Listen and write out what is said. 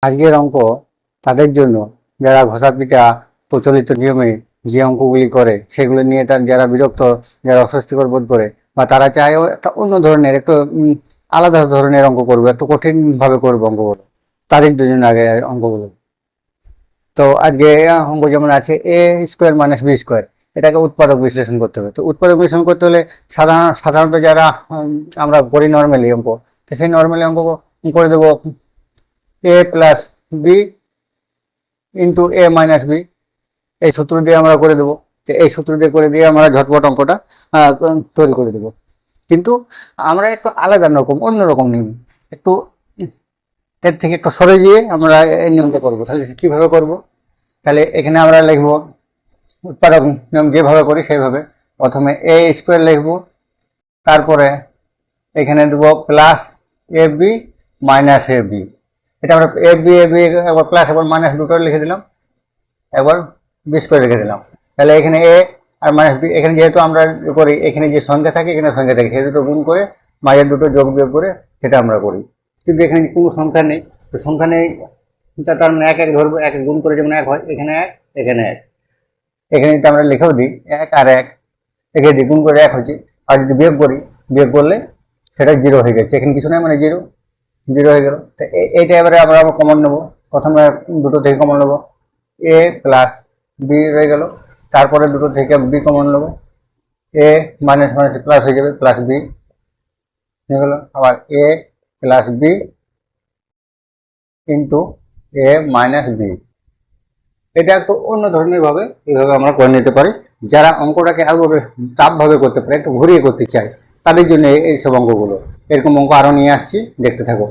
আজকের অঙ্ক তাদের জন্য যারা ঘষাপিটা প্রচলিত নিয়মে যে অঙ্কগুলি করে সেগুলো নিয়ে যারা বিরক্ত, যারা অস্বস্তিকর বোধ করে, বা তারা চায় একটা অন্য ধরনের একটু আলাদা ধরনের অঙ্ক করবো, একটু কঠিন ভাবে করবো অঙ্কগুলো, তাদের জন্য আগে অঙ্কগুলো। তো আজকে অঙ্ক যেমন আছে এ স্কোয়ার মাইনাস বি স্কোয়ার, এটাকে উৎপাদক বিশ্লেষণ করতে হবে। তো উৎপাদক বিশ্লেষণ করতে হলে সাধারণত যারা আমরা করি নর্মালি অঙ্ক, তো সেই নর্মালি অঙ্ক করে দেবো এ প্লাস বি ইন্টু এ মাইনাস বি, এই সূত্র দিয়ে আমরা করে দেবো। তো এই সূত্র দিয়ে করে দিয়ে আমরা ঝটপট অঙ্কটা তৈরি করে দেবো। কিন্তু আমরা একটু আলাদা রকম, অন্যরকম নিয়ম, একটু এর থেকে একটু সরে গিয়ে আমরা এই নিয়মটা করবো। তাহলে কিভাবে করব? তাহলে এখানে আমরা লিখবো উৎপাদক নিয়ম যেভাবে করি সেইভাবে। প্রথমে এ স্কোয়ার লিখবো, তারপরে এখানে দেবো plus A B minus A B. এটা আমরা এ বি একবার প্লাস একবার মাইনাস দুটো লিখে দিলাম, একবার বি স্কোয়ার লিখে দিলাম। তাহলে এখানে এ আর মাইনাস বি, এখানে যেহেতু আমরা করি এখানে যে সংখ্যা থাকে এখানে সংখ্যা থাকে, সেই দুটো গুণ করে মাঝের দুটো যোগ বিয়োগ করে সেটা আমরা করি। কিন্তু এখানে কোনো সংখ্যা নেই, তো সংখ্যা নেই তার মানে এক এক ধরবো, এক এক গুণ করে যেমন এক হয়, এখানে এক এখানে এক, এখানে যদি আমরা লিখেও দিই এক আর এক, এখানে দিই গুণ করে এক হচ্ছে। আর যদি বিয়োগ করি, বিয়োগ করলে সেটা জিরো হয়ে যাচ্ছে, এখানে কিছু নেই মানে জিরো, জিরো হয়ে গেল। তো এইটা এবারে আমরা কমন নেবো, প্রথমে দুটো থেকে কমন নেবো, এ প্লাস বি রয়ে গেল, তারপরে দুটো থেকে বি কমন নেবো, এ মাইনাস মাইনাস প্লাস হয়ে যাবে, প্লাস বি হয়ে গেল। আবার এ প্লাস বি ইন্টু এ মাইনাস বি। এটা একটু অন্য ধরনের ভাবে এইভাবে আমরা করে নিতে পারি। যারা অঙ্কটাকে আরো চাপ ভাবে করতে পারে, একটু ঘুরিয়ে করতে চায়, তাদের জন্য এইসব অঙ্কগুলো। এরকম অঙ্ক আরো নিয়ে আসছি, দেখতে থাকো।